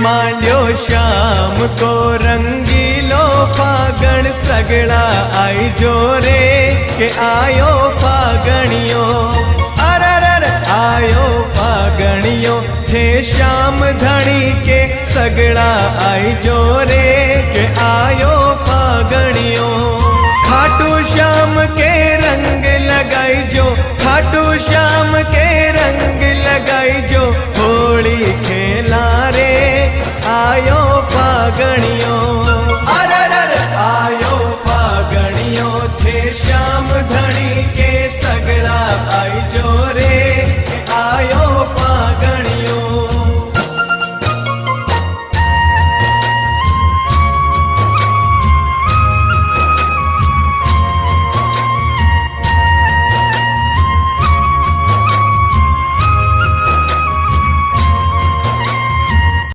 मांड्यो शाम को रंगीलो फागण सगड़ा आई जो रे के आयो फागणियो अरर आयो फागणियो थे श्याम धनी के सगड़ा आई जो रे के आयो फागणियो खाटू श्याम के रंग लगाई जो खाटू श्याम के रंग लगाई जो